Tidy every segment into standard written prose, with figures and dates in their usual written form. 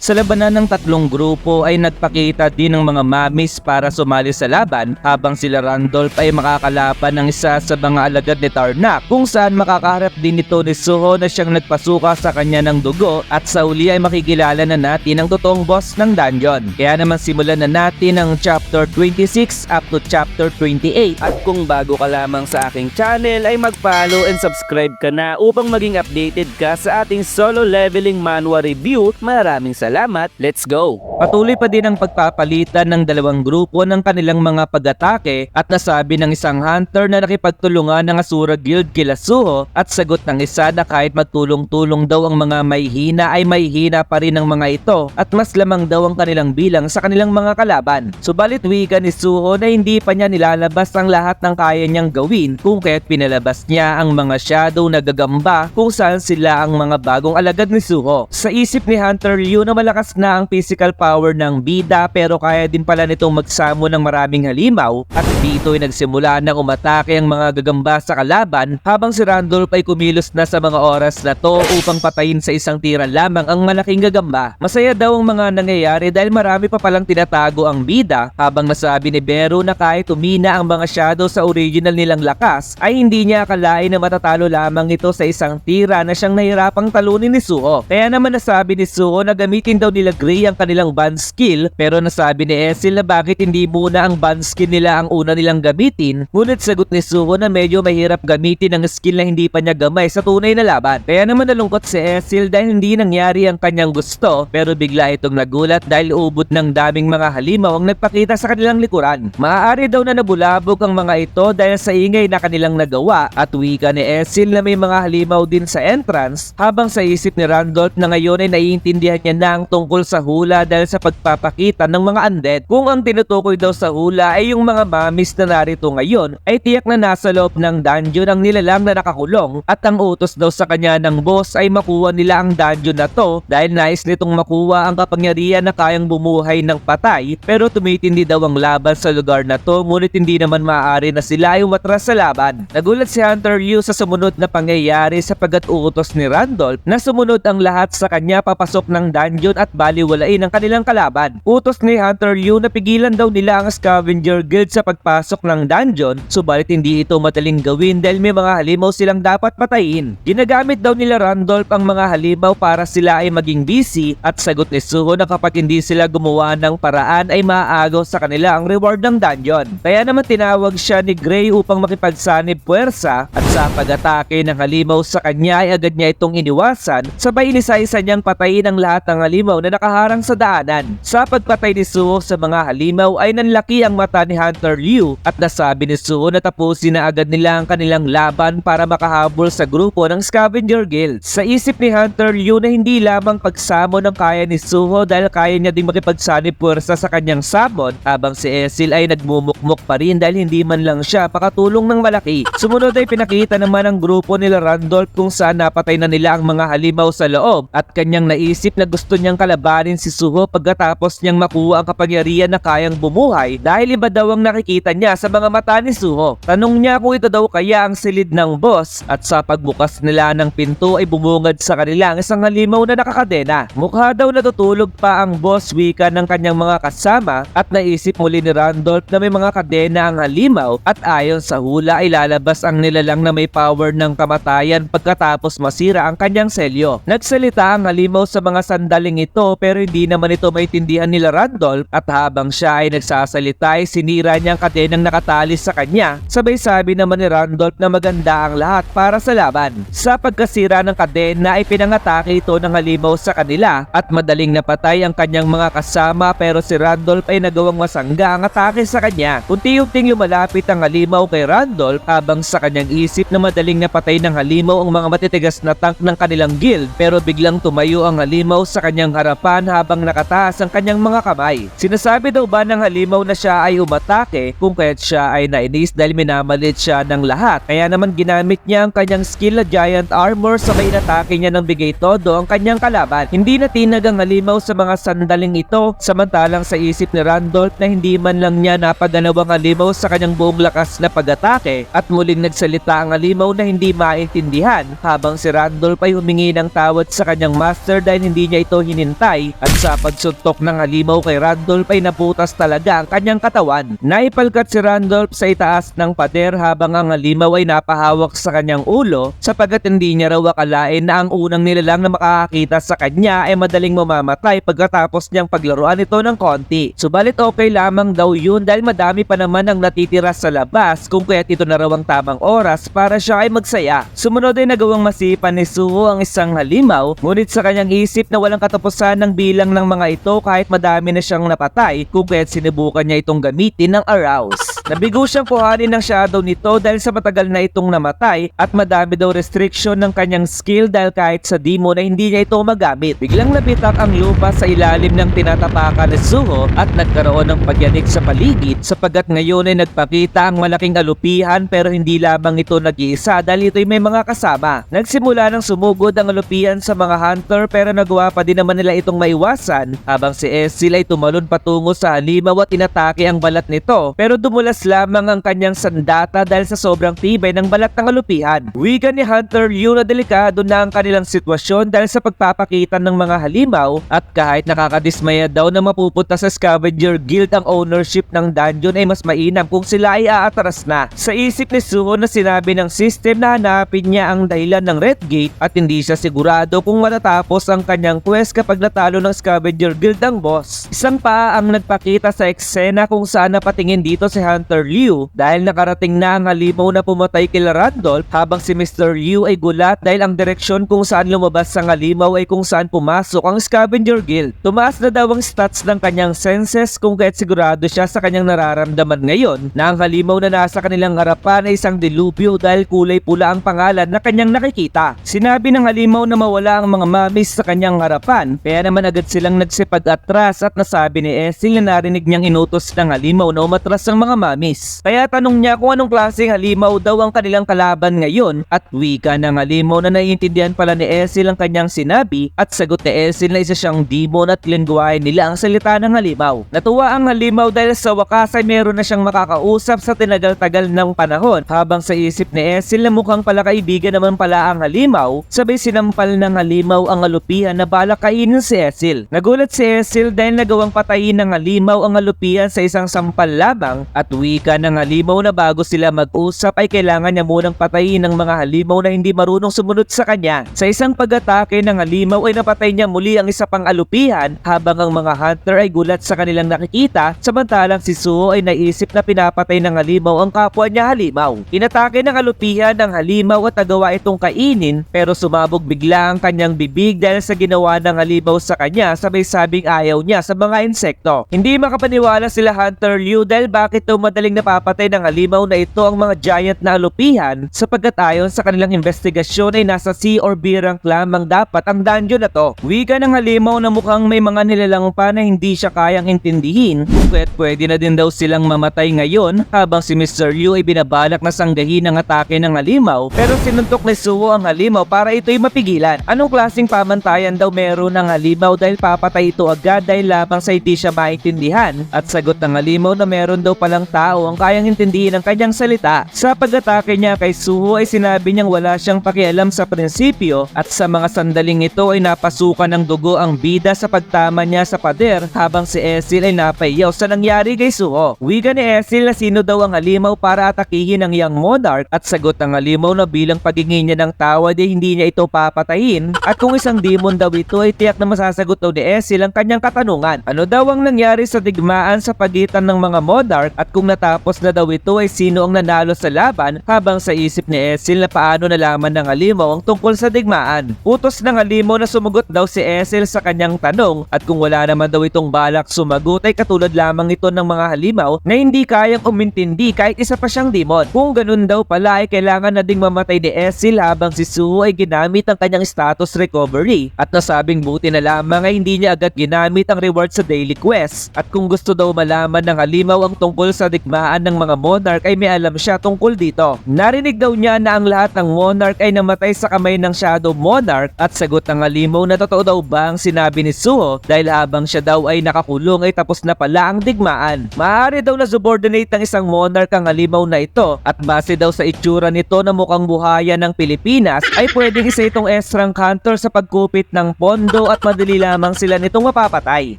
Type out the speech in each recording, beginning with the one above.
Sa labanan ng tatlong grupo ay nagpakita din ng mga mamis para sumali sa laban habang sila Randolph ay makakalaban ng isa sa mga alagad ni Tarnak kung saan makakaharap din ito ni Suho na siyang nagpasuka sa kanya ng dugo at sa uli ay makikilala na natin ang totoong boss ng dungeon. Kaya naman simulan na natin ang chapter 26 up to chapter 28 at kung bago ka lamang sa aking channel ay mag-follow and subscribe ka na upang maging updated ka sa ating solo leveling manhwa review. Maraming salamat, let's go! Patuloy pa din ang pagpapalitan ng dalawang grupo ng kanilang mga pag-atake at nasabi ng isang hunter na nakipagtulungan ng Asura Guild kila Suho at sagot ng isa na kahit magtulong-tulong daw ang mga mahihina ay mahihina pa rin ang mga ito at mas lamang daw ang kanilang bilang sa kanilang mga kalaban. Subalit wika ni Suho na hindi pa niya nilalabas ang lahat ng kaya niyang gawin kung kaya't pinalabas niya ang mga shadow na gagamba kung saan sila ang mga bagong alagad ni Suho. Sa isip ni Hunter Ryu na malakas na ang physical power ng bida pero kaya din pala nitong magsamo ng maraming halimaw at dito ay nagsimula na umatake ang mga gagamba sa kalaban habang si Randolph ay kumilos na sa mga oras na to upang patayin sa isang tira lamang ang malaking gagamba. Masaya daw ang mga nangyayari dahil marami pa palang tinatago ang bida habang nasabi ni Beru na kahit tumina ang mga shadow sa original nilang lakas ay hindi niya akalain na matatalo lamang ito sa isang tira na siyang nahirapang talunin ni Suho. Kaya naman nasabi ni Suho na gamitin daw nila Gray ang kanilang band skill pero nasabi ni Esil na bakit hindi muna ang band skill nila ang una nilang gamitin, ngunit sagot ni Suho na medyo mahirap gamitin ang skill na hindi pa niya gamay sa tunay na laban. Kaya naman nalungkot si Esil dahil hindi nangyari ang kanyang gusto pero bigla itong nagulat dahil ubod ng daming mga halimaw ang nagpakita sa kanilang likuran. Maaari daw na nabulabog ang mga ito dahil sa ingay na kanilang nagawa at wika ni Esil na may mga halimaw din sa entrance habang sa isip ni Randolph na ngayon ay naiintindihan niya na ang tungkol sa hula dahil sa pagpapakita ng mga undead. Kung ang tinutukoy daw sa hula ay yung mga mamis na narito ngayon ay tiyak na nasa loob ng dungeon ang nilalang na nakakulong at ang utos daw sa kanya ng boss ay makuha nila ang dungeon na to dahil nais nitong makuha ang kapangyarihan na kayang bumuhay ng patay pero tumitindi daw ang laban sa lugar na to ngunit hindi naman maaari na sila ay umatras sa laban. Nagulat si Hunter Ryu sa sumunod na pangyayari sapagat utos ni Randolph na sumunod ang lahat sa kanya papasok ng dungeon at baliwalain ang kanilang kalaban. Utos ni Hunter Ryu na pigilan daw nila ang Scavenger Guild sa pagpasok ng dungeon subalit hindi ito madaling gawin dahil may mga halimaw silang dapat patayin. Ginagamit daw nila Randolph ang mga halimaw para sila ay maging busy at sagot ni Suho na kapag hindi sila gumawa ng paraan ay maaagaw sa kanila ang reward ng dungeon. Kaya naman tinawag siya ni Gray upang makipagsanib puwersa at sa pag-atake ng halimaw sa kanya ay agad niya itong iniwasan sabay inisa-isa niyang patayin ang lahat ng halimaw na nakaharang sa daanan. Sa pagpatay ni Suho sa mga halimaw ay nanlaki ang mata ni Hunter Ryu at nasabi ni Suho na tapusin na agad nila ang kanilang laban para makahabol sa grupo ng Scavenger Guild. Sa isip ni Hunter Ryu na hindi lamang pagsamo ng kaya ni Suho dahil kaya niya ding makipagsanib puwersa sa kanyang sabon habang si Esil ay nagmumukmuk pa rin dahil hindi man lang siya pakatulong ng malaki. Sumunod ay pinakita naman ang grupo nila Randolph kung saan napatay na nila ang mga halimaw sa loob at kanyang naisip na gusto niyang kalabanin si Suho pagkatapos niyang makuha ang kapangyarihan na kayang bumuhay dahil iba daw ang nakikita niya sa mga mata ni Suho. Tanong niya kung ito daw kaya ang silid ng boss at sa pagbukas nila ng pinto ay bumungad sa kanila ang isang halimaw na nakakadena. Mukha daw natutulog pa ang boss wika ng kanyang mga kasama at naisip muli ni Randolph na may mga kadena ang halimaw at ayon sa hula ay lalabas ang nilalang na may power ng kamatayan pagkatapos masira ang kanyang selyo. Nagsalita ang halimaw sa mga sandaling ito pero hindi naman ito maintindihan nila Randolph at habang siya ay nagsasalita ay sinira niya ang kadenang nakatali sa kanya. Sabay sabi naman ni Randolph na maganda ang lahat para sa laban. Sa pagkasira ng kadena ay pinangatake ito ng halimaw sa kanila at madaling napatay ang kanyang mga kasama pero si Randolph ay nagawang masangga ang atake sa kanya. Unti-unting lumalapit ang halimaw kay Randolph habang sa kanyang isip na madaling napatay ng halimaw ang mga matitigas na tank ng kanilang guild pero biglang tumayo ang halimaw sa kanyang harapan habang nakatayo ipataas ang kanyang mga kamay. Sinasabi daw ba ng halimaw na siya ay umatake kung kaya't siya ay nainis dahil minamalit siya ng lahat. Kaya naman ginamit niya ang kanyang skill na giant armor sa may inatake niya ng bigay todo ang kanyang kalaban. Hindi na tinag ang halimaw sa mga sandaling ito, samantalang sa isip ni Randolph na hindi man lang niya napaganaw ang halimaw sa kanyang buong lakas na pag-atake at muling nagsalita ang halimaw na hindi maintindihan habang si Randolph ay humingi ng tawad sa kanyang master dahil hindi niya ito hinintay at sa pagsuntok ng halimaw kay Randolph ay naputas talaga ang kanyang katawan. Naipalkat si Randolph sa itaas ng pader habang ang halimaw ay napahawak sa kanyang ulo sapagkat hindi niya raw akalain na ang unang nilalang na makakakita sa kanya ay madaling mamamatay pagkatapos niyang paglaruan ito ng konti. Subalit okay lamang daw yun dahil madami pa naman ang natitira sa labas kung kaya't ito na raw ang tamang oras para siya ay magsaya. Sumunod ay nagawang masipan ni Suho ang isang halimaw, ngunit sa kanyang isip na walang katapusan ng bilang ng mga ito kahit madami na siyang napatay kung kaya't sinubukan niya itong gamitin ng arouse. Nabigo siyang kuhanin ng shadow nito dahil sa matagal na itong namatay at madami daw restriction ng kanyang skill dahil kahit sa demon ay hindi niya ito magamit. Biglang nabitak ang lupa sa ilalim ng tinatapakan ni Suho at nagkaroon ng pagyanig sa paligid sapagkat ngayon ay nagpakita ang malaking alupihan pero hindi lamang ito nag-iisa dahil ito'y may mga kasama. Nagsimula ng sumugod ang alupihan sa mga hunter pero nagawa pa din naman nila itong maiwasan habang si Ezreal ay tumalon patungo sa halimaw at inatake ang balat nito pero dumulas lamang ang kanyang sandata dahil sa sobrang tibay ng balat ng alupihan. Wigan ni Hunter Liu na delikado na ang kanilang sitwasyon dahil sa pagpapakita ng mga halimaw at kahit nakakadismaya daw na mapupunta sa Scavenger Guild ang ownership ng dungeon ay mas mainam kung sila ay aatras na. Sa isip ni Suho na sinabi ng system na hanapin niya ang dahilan ng Red Gate at hindi siya sigurado kung matatapos ang kanyang quest kapag natalo ng Scavenger Guild ang boss. Isang pa ang nagpakita sa eksena kung saan napatingin dito si Hunter Liu dahil nakarating na ang halimaw na pumatay kila Randolph habang si Mr. Liu ay gulat dahil ang direksyon kung saan lumabas ang halimaw ay kung saan pumasok ang Scavenger Guild. Tumaas na daw ang stats ng kanyang senses kung kaya't sigurado siya sa kanyang nararamdaman ngayon na ang halimaw na nasa kanilang harapan ay isang dilubyo dahil kulay pula ang pangalan na kanyang nakikita. Sinabi ng halimaw na mawala ang mga mamis sa kanyang harapan kaya naman agad silang nagsipag-atras at nasabi ni Ezreal na narinig niyang inutos ng halimaw na umatras ang mga mamis. Kaya tanong niya kung anong klaseng halimaw daw ang kanilang kalaban ngayon at wika ng halimaw na naiintindihan pala ni Ezreal ang kanyang sinabi at sagot ni Ezreal na isa siyang demon at lingwahe nila ang salita ng halimaw. Natuwa ang halimaw dahil sa wakas ay meron na siyang makakausap sa tinagal-tagal ng panahon habang sa isip ni Ezreal na mukhang pala kaibigan naman pala ang halimaw, sabay sinampal ng halimaw ang alupihan na balak kainin si Ezreal. Nagulat si Ezreal dahil nagawang patayin ng halimaw ang alupihan sa isang sampal lamang at wika ng halimaw na bago sila mag-usap ay kailangan niya munang patayin ng mga halimaw na hindi marunong sumunod sa kanya. Sa isang pag-atake ng halimaw ay napatay niya muli ang isa pang alupihan habang ang mga hunter ay gulat sa kanilang nakikita samantalang si Suho ay naisip na pinapatay ng halimaw ang kapwa niya halimaw. Inatake ng alupihan ng halimaw at nagawa itong kainin pero sumabog bigla ang kanyang bibig dahil sa ginawa ng halimaw sa kanya sabay sabing ayaw niya sa mga insekto. Hindi makapaniwala sila Hunter Liu dahil bakit daw madaling napapatay ng halimaw na ito ang mga giant na alupihan sapagkat ayon sa kanilang investigasyon ay nasa C or B rank lamang dapat ang dungeon na to. Wika ng halimaw na mukhang may mga nilalang pa na hindi siya kayang intindihin kung pwede na din daw silang mamatay ngayon habang si Mr. Liu ay binabalak na sanggahin ang atake ng halimaw pero sinuntok ni Suho ang halimaw para ito'y mapigilan. Anong klaseng pamantayan daw meron ng halimaw dahil papatay ito agad dahil lamang sa hindi siya maintindihan at sagot ng halimaw na meron daw palang tao ang kayang intindihin ang kanyang salita. Sa pag-atake niya kay Suho ay sinabi niyang wala siyang pakialam sa prinsipyo at sa mga sandaling ito ay napasukan ng dugo ang bida sa pagtama niya sa pader habang si Ezreal ay napayaw sa nangyari kay Suho. Wiga ni Ezreal na sino daw ang halimaw para atakihin ang Young Monarch at sagot ng halimaw na bilang paghingi niya ng tawad ay hindi niya ito papatayin at kung isang demon daw ito ay tiyak na masasagot daw ni Ezreal ang kanyang katanungan. Ano daw ang nangyari sa digmaan sa pagitan ng mga Monarch at kung natapos na daw ito ay sino ang nanalo sa laban habang sa isip ni Ezreal na paano nalaman ng halimaw ang tungkol sa digmaan. Utos ng halimaw na sumagot daw si Ezreal sa kanyang tanong at kung wala naman daw itong balak sumagot ay katulad lamang ito ng mga halimaw na hindi kayang umintindi kahit isa pa siyang demon. Kung ganun daw pala ay kailangan na ding mamatay ni Ezreal habang si Suho ay ginamit ang kanyang status recovery at nasabing buti na lamang ay hindi niya agad ginamit ang reward sa daily quest. At kung gusto daw malaman ng halimaw ang tungkol sa digmaan ng mga monarch ay may alam siya tungkol dito. Narinig daw niya na ang lahat ng monarch ay namatay sa kamay ng Shadow Monarch at sagot ng halimaw na totoo daw ba ang sinabi ni Suho dahil habang siya daw ay nakakulong ay tapos na pala ang digmaan. Maaari daw na subordinate ng isang monarch ang halimaw na ito at base daw sa itsura nito na mukhang buhaya ng Pilipinas ay pwedeng isa itong S-rank hunter sa pagkupit ng pondo at madali lamang sila nitong mapapatay.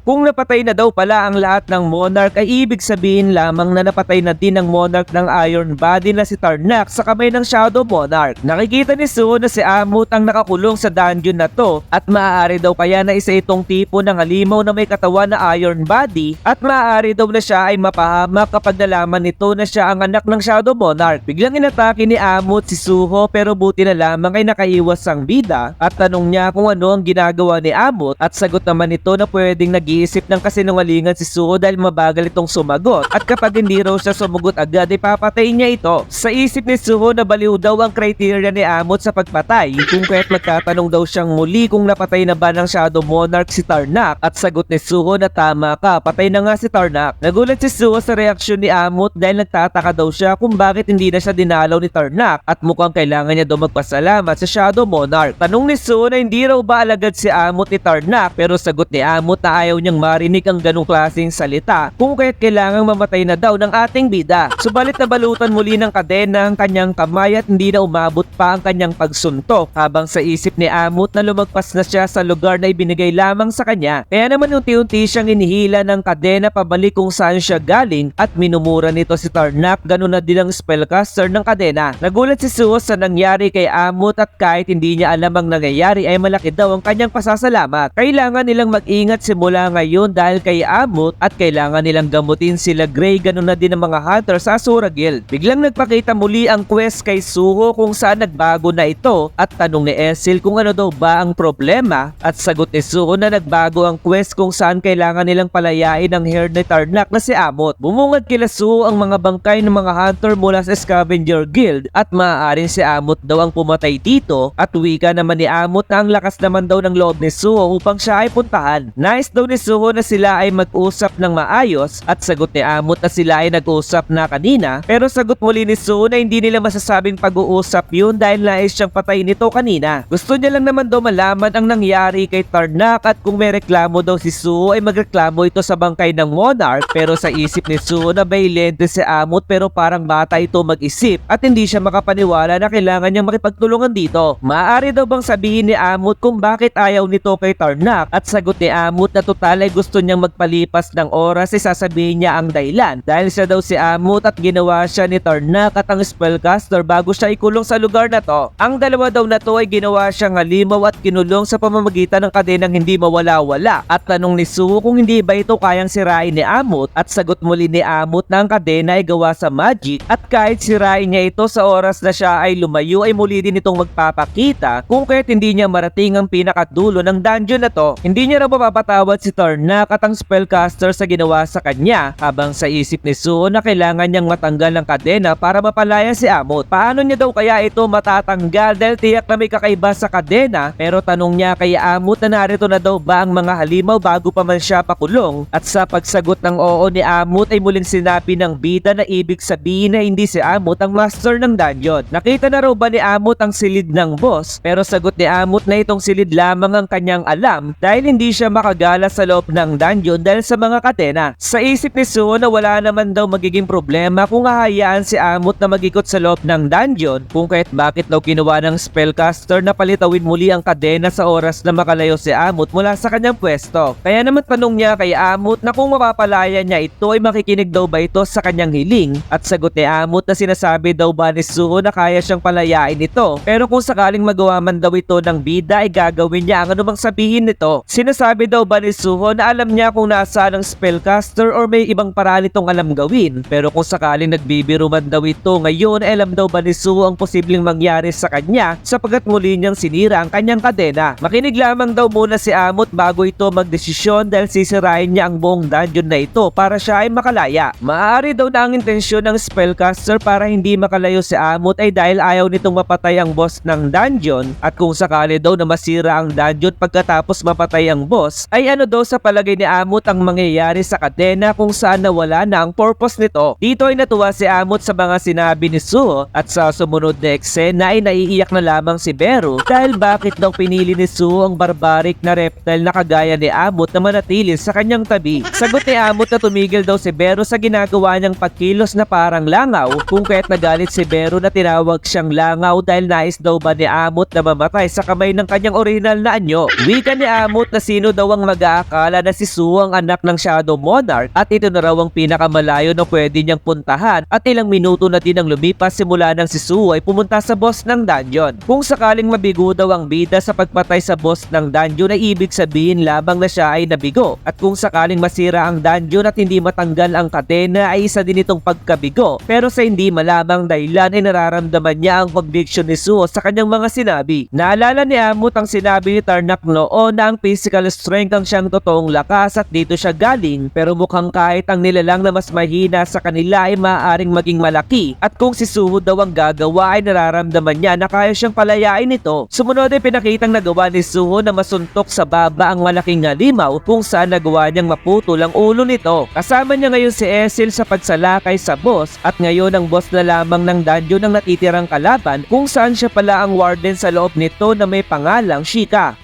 Kung napatay na daw pala ang lahat ng monarch ay ibig sabihin lamang na napatay na din ang monarch ng Iron Body na si Tarnak sa kamay ng Shadow Monarch. Nakikita ni Suho na si Amut ang nakakulong sa dungeon na to at maaari daw kaya na isa itong tipo ng halimaw na may katawan na Iron Body at maaari daw na siya ay mapahamak kapag nalaman nito na siya ang anak ng Shadow Monarch. Biglang inatake ni Amut si Suho pero buti na lamang ay nakaiwas ang bida at tanong niya kung ano ang ginagawa ni Amut at sagot naman nito na pwedeng nag-iisip ng kasinungalingan si Suho dahil mabagal itong sumagot at kapag hindi raw siya sumagot agad ay papatayin niya ito. Sa isip ni Suho na baliw daw ang criteria ni Amut sa pagpatay kung kaya't magtatanong daw siyang muli kung napatay na ba ng Shadow Monarch si Tarnak at sagot ni Suho na tama ka, patay na nga si Tarnak. Nagulat si Suho sa reaksyon ni Amut dahil nagtataka daw siya kung bakit hindi na siya dinalaw ni Tarnak at mukhang kailangan niya daw magpasalamat sa Shadow Monarch. Tanong ni Suho na hindi raw ba alagad si Amut ni Tarnak pero sagot ni Amut na ayaw niyang marinig ang ganong klaseng salita kung kaya't kailangang mamatay na daw ng ating bida. Subalit nabalutan muli ng kadena ang kanyang kamay at hindi na umabot pa ang kanyang pagsuntok habang sa isip ni Amut na lumagpas na siya sa lugar na ibinigay lamang sa kanya. Kaya naman unti-unti siyang inihila ng kadena pabalik kung saan siya galing at minumura nito si Tarnak, ganun na din ang spellcaster ng kadena. Nagulat si Suho sa nangyari kay Amut at kahit hindi niya alam ang nangyayari ay malaki daw ang kanyang pasasalamat. Kailangan nilang mag-ingat simula ngayon dahil kay Amut at kailangan nilang gamutin sila Gray, ganun na din ang mga hunter sa Asura Guild. Biglang nagpakita muli ang quest kay Suho kung saan nagbago na ito at tanong ni Esil kung ano daw ba ang problema at sagot ni Suho na nagbago ang quest kung saan kailangan nilang palayain ang hair ni Tarnak na si Amut. Bumungad kila Suho ang mga bangkay ng mga hunter mula sa Scavenger Guild at maaaring si Amut daw ang pumatay dito at wika naman ni Amut na ang lakas naman daw ng loob ni Suho upang siya ay puntahan. Nice daw ni Suho na sila ay mag-usap ng maayos at sagot ni Amut na sila ay nag-usap na kanina pero sagot muli ni Suho na hindi nila masasabing pag-uusap yun dahil nais siyang patayin nito kanina. Gusto niya lang naman daw malaman ang nangyari kay Tarnak at kung may reklamo daw si Suho ay magreklamo ito sa bangkay ng Monarch pero sa isip ni Suho na bailente si Amut pero parang bata ito mag-isip at hindi siya makapaniwala na kailangan niyang makipagtulungan dito. Maaari daw bang sabihin ni Amut kung bakit ayaw nito kay Tarnak at sagot ni Amut na total ay gusto niyang magpalipas ng oras ay sasabihin niya ang dahilan dahil siya daw si Amut at ginawa siya ni Tarnak at ang spellcaster bago siya ikulong sa lugar na to. Ang dalawa daw na to ay ginawa siyang halimaw at kinulong sa pamamagitan ng kadenang hindi mawala-wala at tanong ni Suho kung hindi ba ito kayang sirain ni Amut at sagot muli ni Amut na ang kadena ay gawa sa magic at kahit sirain niya ito sa oras na siya ay lumayo ay muli din itong magpapakita kung kaya't hindi niya marating ang pinakadulo ng dungeon na to. Hindi niya raw mapapatawad si Tarnak at ang spellcaster sa ginawa sa kanya habang sa isip ni Suho na kailangan niyang matanggal ang kadena para mapalaya si Amut. Paano niya daw kaya ito matatanggal dahil tiyak na may kakaiba sa kadena pero tanong niya kay Amut na narito na daw ba ang mga halimaw bago pa man siya pakulong at sa pagsagot ng oo ni Amut ay muling sinabi ng bida na ibig sabihin na hindi si Amut ang master ng dungeon. Nakita na raw ba ni Amut ang silid ng boss pero sagot ni Amut na itong silid lamang ang kanyang alam dahil hindi siya makagala sa loob ng dungeon dahil sa mga kadena. Sa isip ni Suho na wala naman daw magiging problema kung hahayaan si Amut na mag-ikot sa loob ng dungeon kung kahit bakit daw kinuha ng spellcaster na palitawin muli ang kadena sa oras na makalayo si Amut mula sa kanyang pwesto. Kaya naman tanong niya kay Amut na kung mapapalaya niya ito ay makikinig daw ba ito sa kanyang hiling at sagot ni Amut na sinasabi daw ba ni Suho na kaya siyang palayain ito pero kung sakaling magawa man daw ito ng bida ay gagawin niya ang anumang sabihin nito. Sinasabi daw ba ni Suho na alam niya kung nasaan ang spellcaster or may ibang paraan itong alam gawin pero kung sakaling nagbibiro man daw ito ngayon ay alam daw ba ni Suho ang posibleng mangyari sa kanya sapagkat muli niyang sinira ang kanyang kadena. Makinig lamang daw muna si Amut bago ito magdesisyon dahil sisirain niya ang buong dungeon na ito para siya ay makalaya. Maaari daw na ang intensyon ng spellcaster para hindi makalayo si Amut ay dahil ayaw nitong mapatay ang boss ng dungeon at kung sakali daw na masira ang dungeon pagkatapos mapatay ang ng boss ay ano daw sa palagay ni Amut ang mangyayari sa kadena kung saan nawala na ang purpose nito. Dito ay natuwa si Amut sa mga sinabi ni Suho at sa sumunod na eksena ay naiiyak na lamang si Beru dahil bakit daw pinili ni Suho ang barbaric na reptile na kagaya ni Amut na manatili sa kanyang tabi. Sagot ni Amut na tumigil daw si Beru sa ginagawa niyang pagkilos na parang langaw kung kaya't nagalit si Beru na tinawag siyang langaw dahil nais daw ba ni Amut na mamatay sa kamay ng kanyang original na anyo. Wika ni Amut na sino daw ang mag-aakala na si Suho ang anak ng Shadow Monarch at ito na raw ang pinakamalayo na pwede niyang puntahan at ilang minuto na din ang lumipas simula nang si Suho ay pumunta sa boss ng dungeon. Kung sakaling mabigo daw ang bida sa pagpatay sa boss ng dungeon ay ibig sabihin labang na siya ay nabigo at kung sakaling masira ang dungeon at hindi matanggal ang kadena ay isa din itong pagkabigo pero sa hindi malamang dahilan ay nararamdaman niya ang conviction ni Suho sa kanyang mga sinabi. Naalala ni Amut ang sinabi ni Tarnak noon na ang physical strength ang siyang totoong lakas at dito siya galing pero mukhang kahit ang nilalang na mas mahina sa kanila ay maaaring maging malaki at kung si Suho daw ang gagawa ay nararamdaman niya na kaya siyang palayain ito. Sumunod ay pinakitang nagawa ni Suho na masuntok sa baba ang malaking halimaw kung saan nagawa niyang maputol ang ulo nito. Kasama niya ngayon si Esil sa pagsalakay sa boss at ngayon ang boss na lamang ng dungeon ang natitirang kalaban kung saan siya pala ang warden sa loob nito na may pangalang Shika.